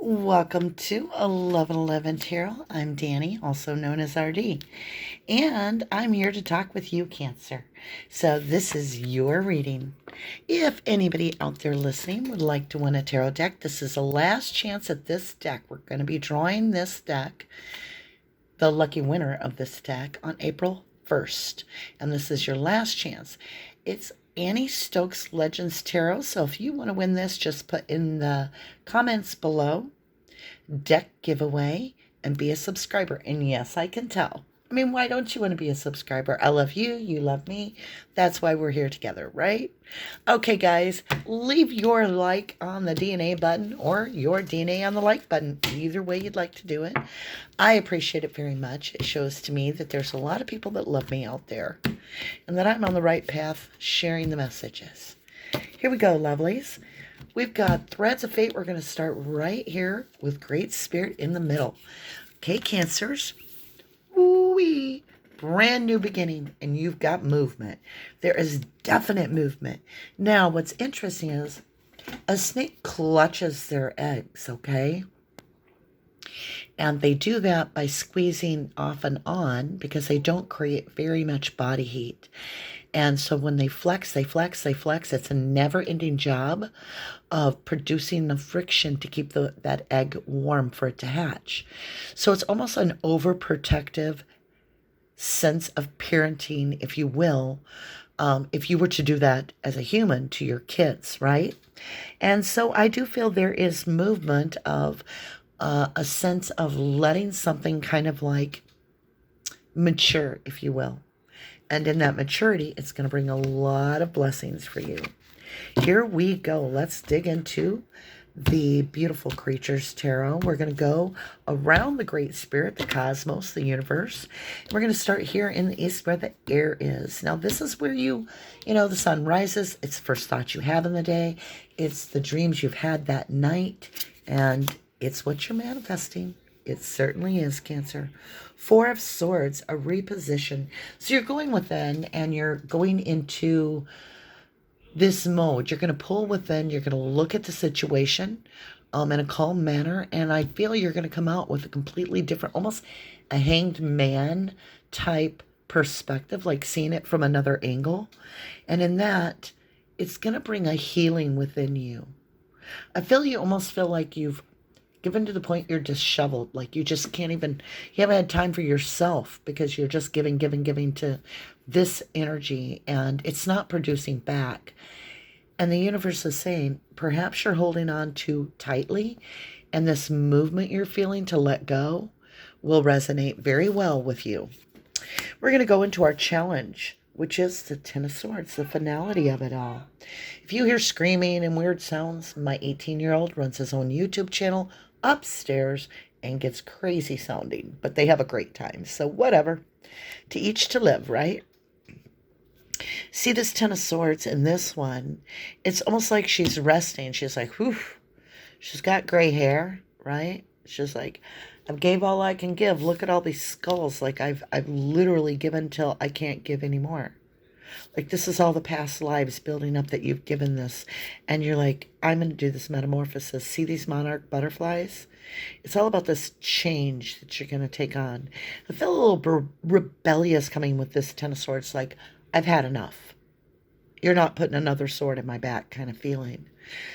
Welcome to 1111 Tarot. I'm Danny, also known as RD, and I'm here to talk with you, Cancer. So this is your reading. If anybody out there listening would like to win a tarot deck, this is the last chance at this deck. We're going to be drawing this deck, the lucky winner of this deck, on April 1st, and this is your last chance. It's Annie Stokes Legends Tarot, so if you want to win this, just put in the comments below deck giveaway and be a subscriber. And yes, I can tell. I mean, why don't you want to be a subscriber? I love you. You love me. That's why we're here together, right? Okay, guys, leave your like on the DNA button or your DNA on the like button. Either way you'd like to do it. I appreciate it very much. It shows to me that there's a lot of people that love me out there and that I'm on the right path sharing the messages. Here we go, lovelies. We've got Threads of Fate. We're going to start right here with Great Spirit in the middle. Okay, Cancers. Ooh-wee. Brand new beginning, and you've got movement. There is definite movement. Now, what's interesting is a snake clutches their eggs, okay? And they do that by squeezing off and on because they don't create very much body heat. And so when they flex, they flex, they flex. It's a never-ending job of producing the friction to keep that egg warm for it to hatch. So it's almost an overprotective sense of parenting, if you will, if you were to do that as a human to your kids, right? And so I do feel there is movement of a sense of letting something kind of like mature, if you will. And in that maturity, it's going to bring a lot of blessings for you. Here we go. Let's dig into the Beautiful Creatures Tarot. We're going to go around the Great Spirit, the cosmos, the universe. We're going to start here in the east where the air is. Now, this is where the sun rises. It's the first thought you have in the day. It's the dreams you've had that night. And it's what you're manifesting. It certainly is, Cancer. Four of Swords, a reposition. So you're going within and you're going into this mode. You're going to pull within. You're going to look at the situation in a calm manner. And I feel you're going to come out with a completely different, almost a hanged man type perspective, like seeing it from another angle. And in that, it's going to bring a healing within you. I feel you almost feel like you've given to the point you're disheveled, like you just can't even, you haven't had time for yourself because you're just giving to this energy and it's not producing back. And the universe is saying, perhaps you're holding on too tightly and this movement you're feeling to let go will resonate very well with you. We're going to go into our challenge, which is the Ten of Swords, the finality of it all. If you hear screaming and weird sounds, my 18-year-old runs his own YouTube channel upstairs and gets crazy sounding, but they have a great time. So whatever, to each to live, right? See this Ten of Swords in this one, it's almost like she's resting. She's like, whew. She's got gray hair, right? She's like, I gave all I can give. Look at all these skulls. Like I've literally given till I can't give anymore. Like this is all the past lives building up that you've given this. And you're like, I'm going to do this metamorphosis. See these monarch butterflies? It's all about this change that you're going to take on. I feel a little rebellious coming with this Ten of Swords. Like, I've had enough. You're not putting another sword in my back kind of feeling.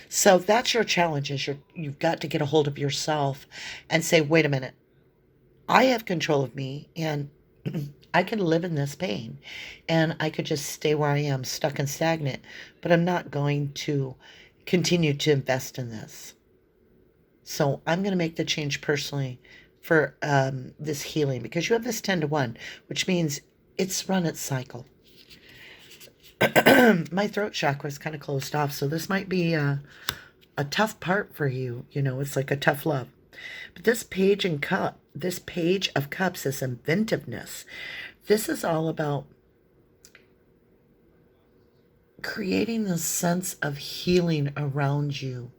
So that's your challenge, is you've got to get a hold of yourself and say, wait a minute. I have control of me and I can live in this pain and I could just stay where I am, stuck and stagnant, but I'm not going to continue to invest in this. So I'm going to make the change personally for this healing because you have this 10 to 1, which means it's run its cycle. My throat chakra is kind of closed off, so this might be a tough part for you. You know, it's like a tough love. But this page of cups is inventiveness. This is all about creating a sense of healing around you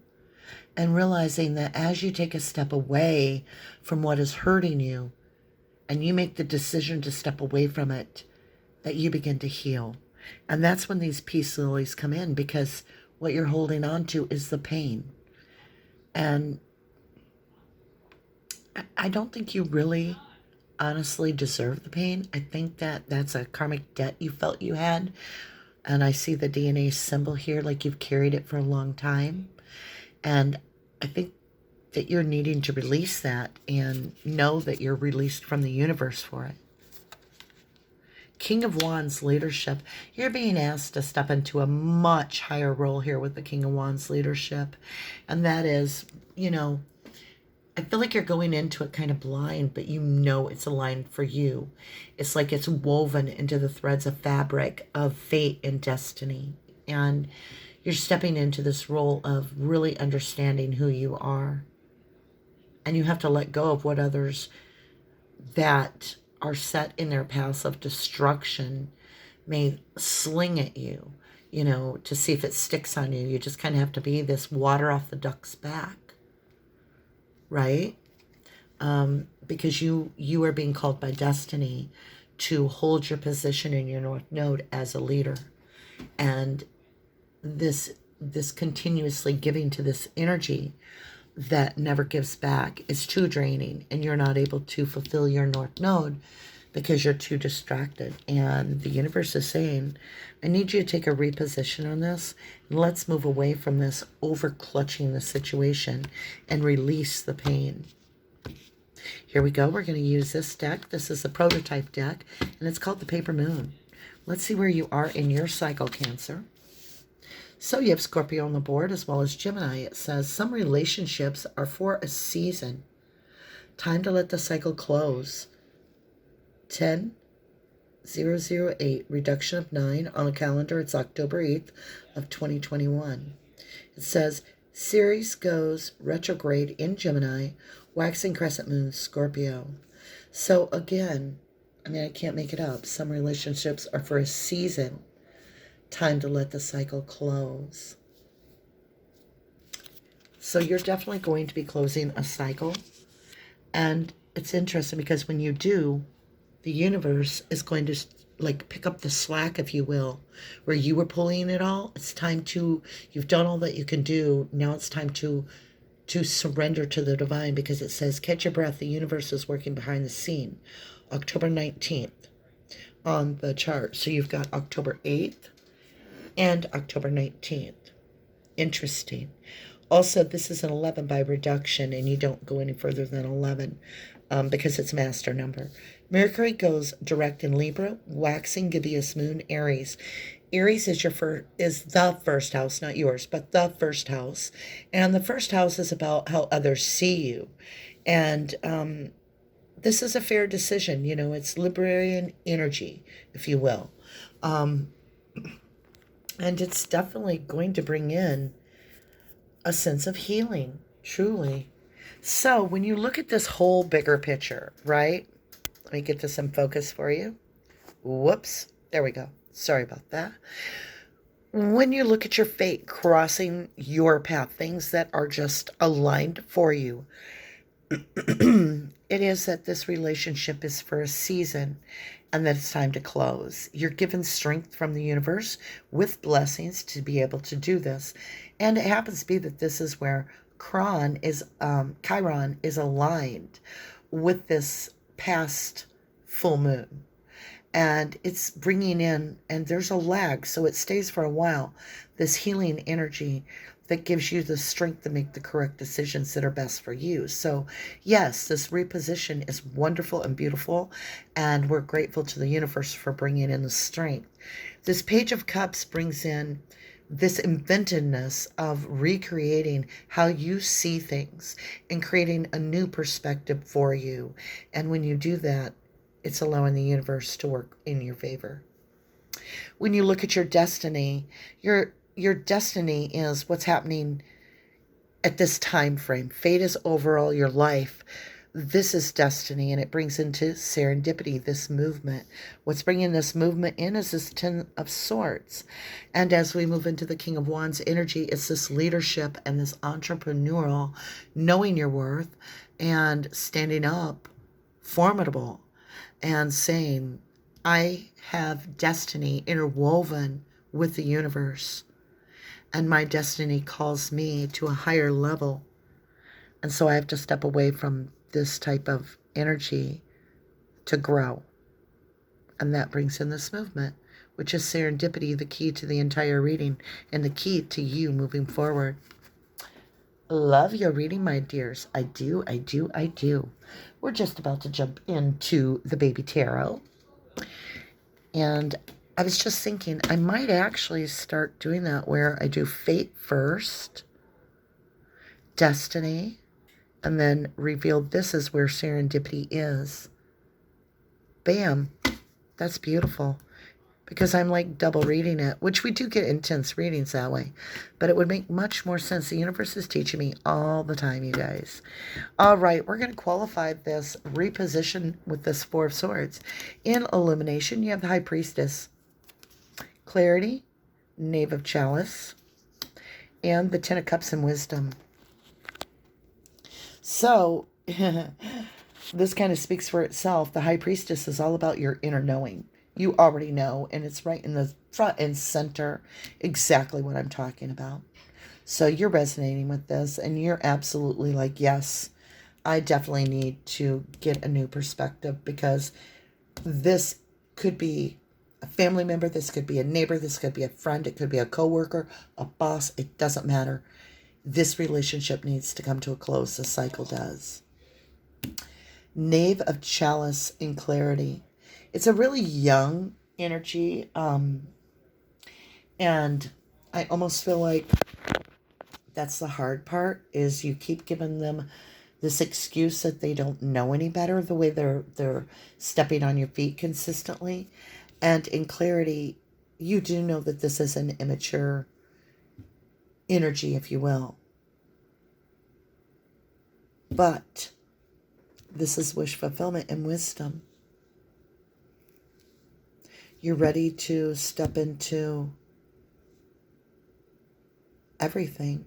and realizing that as you take a step away from what is hurting you and you make the decision to step away from it, that you begin to heal. And that's when these peace lilies come in, because what you're holding on to is the pain. And I don't think you really honestly deserve the pain. I think that that's a karmic debt you felt you had. And I see the DNA symbol here, like you've carried it for a long time. And I think that you're needing to release that and know that you're released from the universe for it. King of Wands leadership. You're being asked to step into a much higher role here with the King of Wands leadership. And that is, you know, I feel like you're going into it kind of blind, but you know it's aligned for you. It's like it's woven into the threads of fabric of fate and destiny. And you're stepping into this role of really understanding who you are. And you have to let go of what others that are set in their paths of destruction may sling at you, you know, to see if it sticks on you. You just kind of have to be this water off the duck's back, right? Because you are being called by destiny to hold your position in your North Node as a leader. And this continuously giving to this energy that never gives back is too draining, and you're not able to fulfill your North Node because you're too distracted. And the universe is saying, I need you to take a reposition on this, and let's move away from this over clutching the situation and release the pain. Here we go. We're going to use this deck. This is the prototype deck, and it's called the Paper Moon. Let's see where you are in your cycle, Cancer. So you have Scorpio on the board as well as Gemini. It says some relationships are for a season. Time to let the cycle close. 10-008, reduction of 9 on a calendar. It's October 8th of 2021. It says Ceres goes retrograde in Gemini, waxing crescent moon Scorpio. So again, I mean, I can't make it up. Some relationships are for a season. Time to let the cycle close. So you're definitely going to be closing a cycle. And it's interesting because when you do, the universe is going to like pick up the slack, if you will, where you were pulling it all. It's time to, you've done all that you can do. Now it's time to surrender to the divine, because it says, catch your breath. The universe is working behind the scene. October 19th on the chart. So you've got October 8th and October 19th. Interesting. Also, this is an 11 by reduction, and you don't go any further than 11 because it's master number. Mercury goes direct in Libra, waxing gibbous moon Aries. Aries is the first house, not yours, but the first house. And the first house is about how others see you. And this is a fair decision. You know, it's Librarian energy, if you will. And it's definitely going to bring in a sense of healing, truly. So when you look at this whole bigger picture, right? Let me get this in focus for you. Whoops. There we go. Sorry about that. When you look at your fate crossing your path, things that are just aligned for you, it is that this relationship is for a season and that it's time to close. You're given strength from the universe with blessings to be able to do this. And it happens to be that this is where Chiron is aligned with this past full moon. And it's bringing in, and there's a lag, so it stays for a while, this healing energy that gives you the strength to make the correct decisions that are best for you. So yes, this reposition is wonderful and beautiful, and we're grateful to the universe for bringing in the strength. This Page of Cups brings in this inventiveness of recreating how you see things and creating a new perspective for you. And when you do that, it's allowing the universe to work in your favor. When you look at your destiny, your destiny is what's happening at this time frame. Fate is overall your life. This is destiny, and it brings into serendipity this movement. What's bringing this movement in is this Ten of Swords. And as we move into the King of Wands energy, it's this leadership and this entrepreneurial, knowing your worth and standing up, formidable, and saying, I have destiny interwoven with the universe, and my destiny calls me to a higher level. And so I have to step away from this type of energy to grow. And that brings in this movement, which is serendipity, the key to the entire reading and the key to you moving forward. Love your reading, my dears. I do, I do, I do. We're just about to jump into the baby tarot. And I was just thinking I might actually start doing that where I do fate first, destiny, and then reveal this is where serendipity is. Bam. That's beautiful. Because I'm like double reading it, which we do get intense readings that way. But it would make much more sense. The universe is teaching me all the time, you guys. All right, we're going to qualify this reposition with this Four of Swords. In Illumination, you have the High Priestess, Clarity, Knave of Chalice, and the Ten of Cups and Wisdom. So, this kind of speaks for itself. The High Priestess is all about your inner knowing. You already know, and it's right in the front and center, exactly what I'm talking about. So you're resonating with this, and you're absolutely like, yes, I definitely need to get a new perspective, because this could be a family member, this could be a neighbor, this could be a friend, it could be a coworker, a boss, it doesn't matter. This relationship needs to come to a close. The cycle does. Knave of Chalice in Clarity. It's a really young energy, and I almost feel like that's the hard part, is you keep giving them this excuse that they don't know any better, the way they're stepping on your feet consistently. And in Clarity, you do know that this is an immature energy, if you will. But this is wish fulfillment and wisdom. You're ready to step into everything.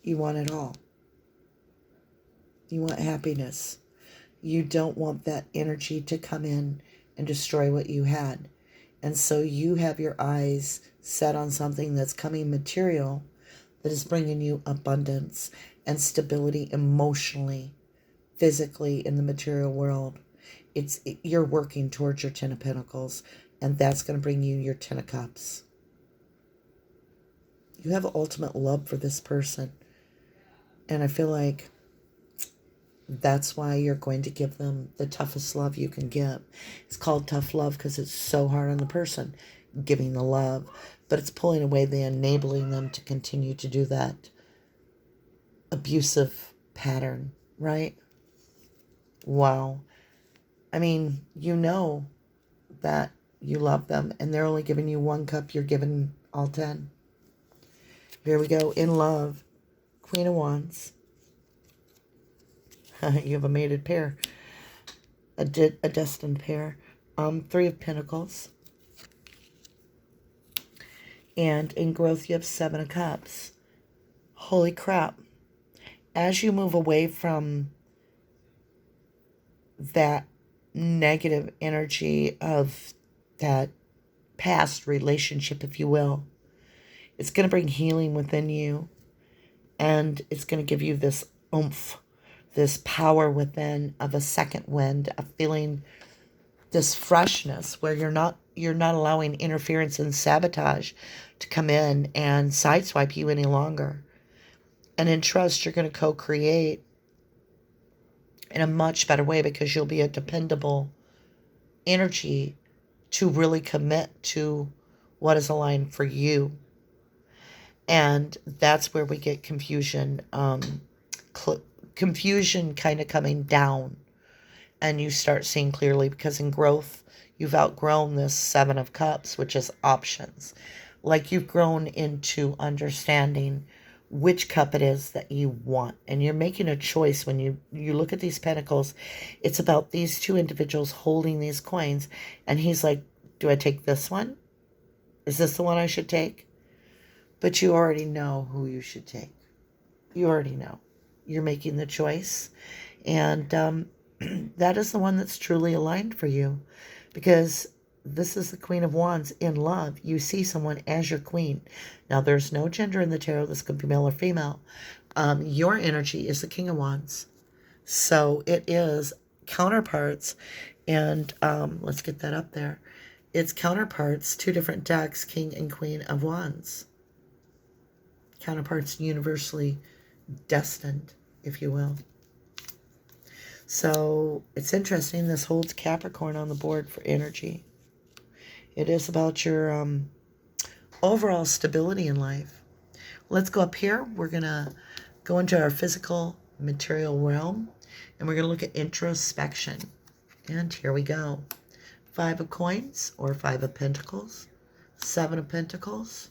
You want it all. You want happiness. You don't want that energy to come in and destroy what you had. And so you have your eyes set on something that's coming material, that is bringing you abundance and stability emotionally, physically in the material world. You're working towards your Ten of Pentacles, and that's going to bring you your Ten of Cups. You have ultimate love for this person, and I feel like that's why you're going to give them the toughest love you can give. It's called tough love because it's so hard on the person giving the love, but it's pulling away the enabling them to continue to do that abusive pattern, right? Wow. I mean, you know that you love them, and they're only giving you one cup. You're giving all 10. Here we go. In love, Queen of Wands. You have a mated pair, a destined pair. Three of Pentacles. And in growth, you have Seven of Cups. Holy crap. As you move away from that negative energy of that past relationship, if you will, it's going to bring healing within you, and it's going to give you this oomph, this power within of a second wind, of feeling this freshness where you're not allowing interference and sabotage to come in and sideswipe you any longer. And in trust, you're going to co-create in a much better way, because you'll be a dependable energy to really commit to what is aligned for you. And that's where we get confusion, confusion kind of coming down, and you start seeing clearly, because in growth, you've outgrown this Seven of Cups, which is options. Like you've grown into understanding which cup it is that you want. And you're making a choice when you look at these pentacles. It's about these two individuals holding these coins. And he's like, do I take this one? Is this the one I should take? But you already know who you should take. You already know. You're making the choice. And that is the one that's truly aligned for you. Because this is the Queen of Wands in love. You see someone as your queen. Now, there's no gender in the tarot. This could be male or female. Your energy is the King of Wands. So it is counterparts. And let's get that up there. It's counterparts, two different decks, King and Queen of Wands. Counterparts universally destined, if you will. So it's interesting. This holds Capricorn on the board for energy. It is about your overall stability in life. Let's go up here. We're going to go into our physical material realm, and we're going to look at introspection. And here we go. 5 of coins, or 5 of pentacles. 7 of pentacles.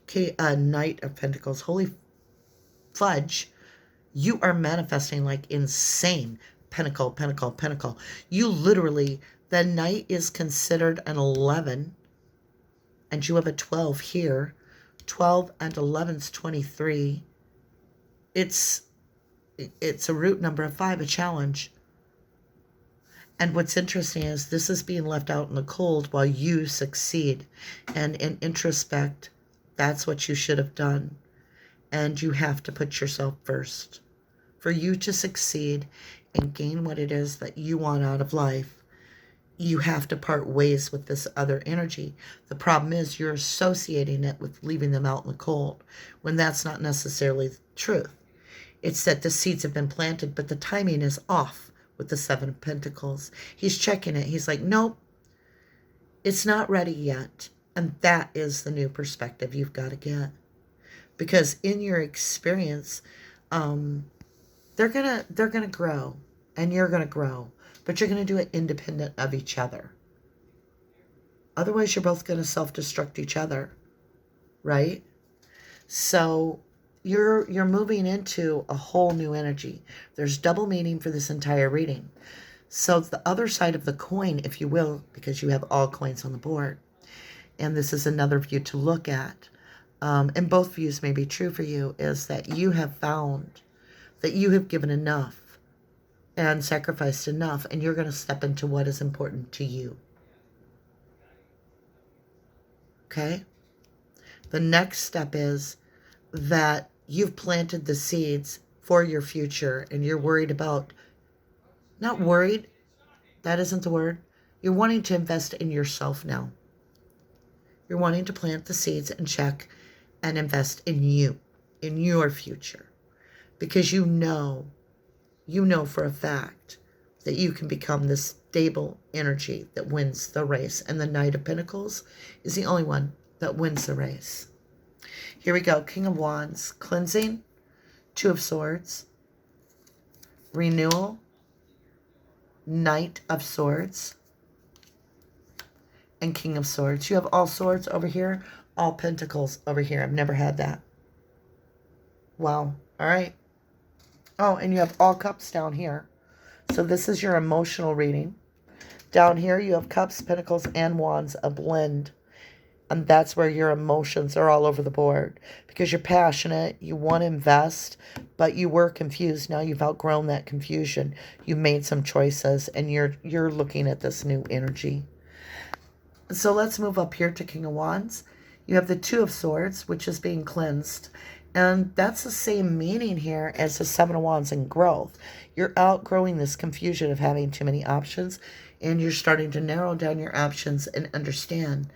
Okay, Knight of pentacles. Holy fudge. You are manifesting like insane. Pentacle, pentacle, pentacle. You literally, the Knight is considered an 11. And you have a 12 here. 12 and 11 is 23. It's a root number of 5, a challenge. And what's interesting is this is being left out in the cold while you succeed. And in introspect, that's what you should have done. And you have to put yourself first. For you to succeed and gain what it is that you want out of life, you have to part ways with this other energy. The problem is you're associating it with leaving them out in the cold, when that's not necessarily the truth. It's that the seeds have been planted, but the timing is off with the 7 of Pentacles. He's checking it. He's like, nope, it's not ready yet. And that is the new perspective you've got to get. Because in your experience, they're gonna grow, and you're gonna grow, but you're gonna do it independent of each other. Otherwise, you're both gonna self-destruct each other, right? So you're moving into a whole new energy. There's double meaning for this entire reading. So the other side of the coin, if you will, because you have all coins on the board, and this is another view to look at, and both views may be true for you, is that you have found that you have given enough and sacrificed enough, and you're going to step into what is important to you. Okay? The next step is that you've planted the seeds for your future, and you're worried about, not worried, that isn't the word. You're wanting to invest in yourself now. You're wanting to plant the seeds and check and invest in you, in your future. Because you know for a fact that you can become this stable energy that wins the race. And the Knight of Pentacles is the only one that wins the race. Here we go. King of Wands, cleansing, 2 of Swords, renewal, Knight of Swords, and King of Swords. You have all swords over here, all pentacles over here. I've never had that. Wow. All right. Oh, and you have all cups down here. So this is your emotional reading. Down here you have cups, pentacles, and wands, a blend. And that's where your emotions are all over the board. Because you're passionate, you want to invest, but you were confused. Now you've outgrown that confusion. You've made some choices, and you're looking at this new energy. So let's move up here to King of Wands. You have the 2 of Swords, which is being cleansed. And that's the same meaning here as the 7 of Wands in growth. You're outgrowing this confusion of having too many options, and you're starting to narrow down your options and understand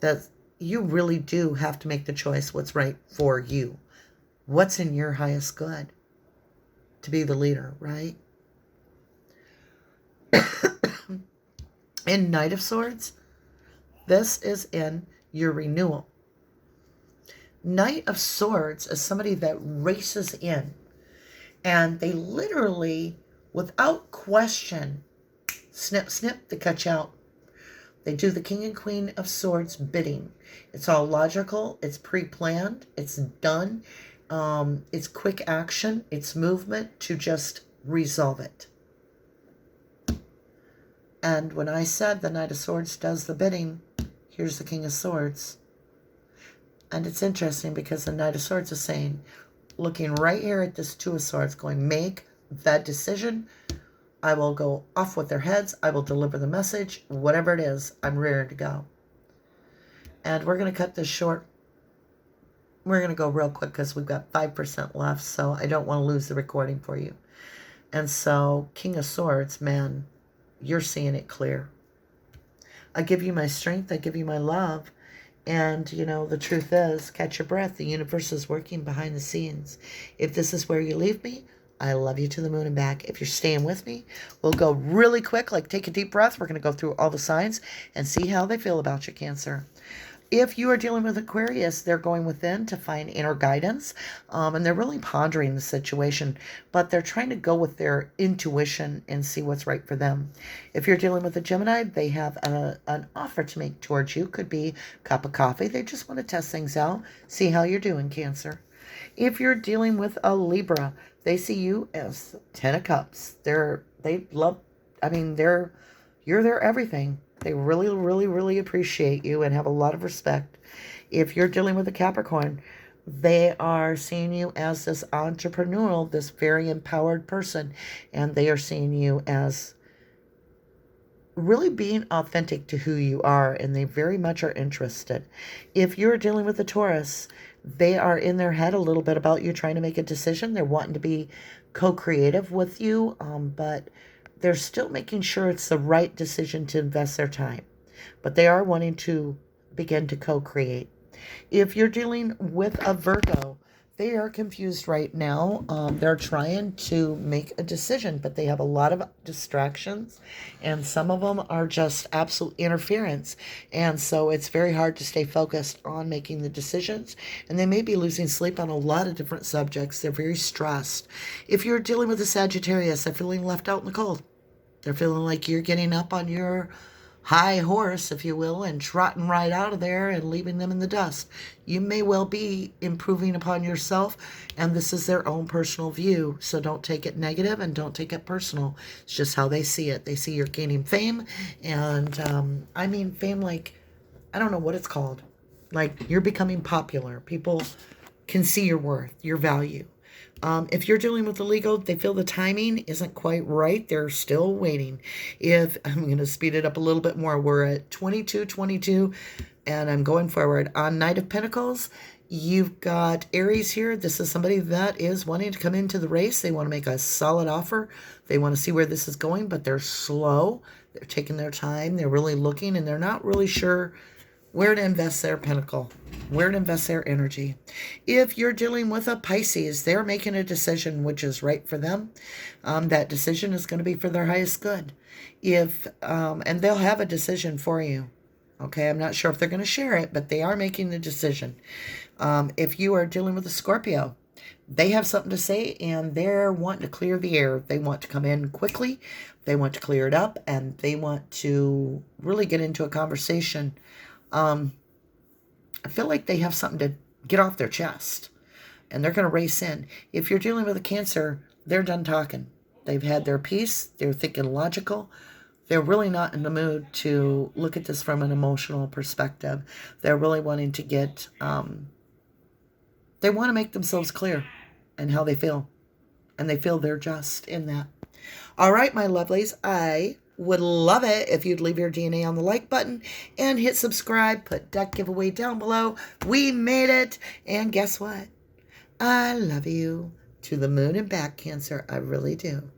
that you really do have to make the choice what's right for you. What's in your highest good to be the leader, right? In Knight of Swords, this is in your renewal. Knight of Swords is somebody that races in, and they literally, without question, snip, snip, they cut you out. They do the King and Queen of Swords bidding. It's all logical. It's pre-planned. It's done. It's quick action. It's movement to just resolve it. And when I said the Knight of Swords does the bidding, here's the King of Swords. And it's interesting because the Knight of Swords is saying, looking right here at this 2 of Swords, going, make that decision. I will go off with their heads. I will deliver the message. Whatever it is, I'm ready to go. And we're going to cut this short. we're going to go real quick because we've got 5% left, so I don't want to lose the recording for you. And so, King of Swords, man, you're seeing it clear. I give you my strength. I give you my love. And, you know, the truth is, catch your breath. The universe is working behind the scenes. If this is where you leave me, I love you to the moon and back. If you're staying with me, we'll go really quick. Like, take a deep breath. We're going to go through all the signs and see how they feel about you, Cancer. If you are dealing with Aquarius, they're going within to find inner guidance, and they're really pondering the situation, but they're trying to go with their intuition and see what's right for them. If you're dealing with a Gemini, they have an offer to make towards you. Could be a cup of coffee. They just want to test things out, see how you're doing, Cancer. If you're dealing with a Libra, they see you as 10 of Cups. You're their everything. They really, really, really appreciate you and have a lot of respect. If you're dealing with a Capricorn, they are seeing you as this entrepreneurial, this very empowered person, and they are seeing you as really being authentic to who you are, and they very much are interested. If you're dealing with a Taurus, they are in their head a little bit about you trying to make a decision. They're wanting to be co-creative with you, but they're still making sure it's the right decision to invest their time. But they are wanting to begin to co-create. If you're dealing with a Virgo, they are confused right now. They're trying to make a decision, but they have a lot of distractions, and some of them are just absolute interference. And so it's very hard to stay focused on making the decisions, and they may be losing sleep on a lot of different subjects. They're very stressed. If you're dealing with a Sagittarius, they're feeling left out in the cold. They're feeling like you're getting up on your high horse, if you will, and trotting right out of there and leaving them in the dust. You may well be improving upon yourself, and this is their own personal view, so don't take it negative and don't take it personal. It's just how they see it. They see you're gaining fame, and I mean fame like, I don't know what it's called. Like, you're becoming popular. People can see your worth, your value. If you're dealing with the legal, they feel the timing isn't quite right. They're still waiting. If I'm going to speed it up a little bit more, we're at 22, and I'm going forward. On Knight of Pentacles, you've got Aries here. This is somebody that is wanting to come into the race. They want to make a solid offer. They want to see where this is going, but they're slow. They're taking their time. They're really looking, and they're not really sure where to invest their pentacle, where to invest their energy. If you're dealing with a Pisces, they're making a decision which is right for them. That decision is going to be for their highest good. And they'll have a decision for you. Okay, I'm not sure if they're going to share it, but they are making the decision. If you are dealing with a Scorpio, they have something to say, and they're wanting to clear the air. They want to come in quickly. They want to clear it up, and they want to really get into a conversation. I feel like they have something to get off their chest, and they're going to race in. If you're dealing with a Cancer, they're done talking. They've had their piece. They're thinking logical. They're really not in the mood to look at this from an emotional perspective. They're really wanting to get, they want to make themselves clear in how they feel, and they feel they're just in that. All right, my lovelies, I would love it if you'd leave your DNA on the like button and hit subscribe. Put deck giveaway down below. We made it. And guess what? I love you to the moon and back, Cancer. I really do.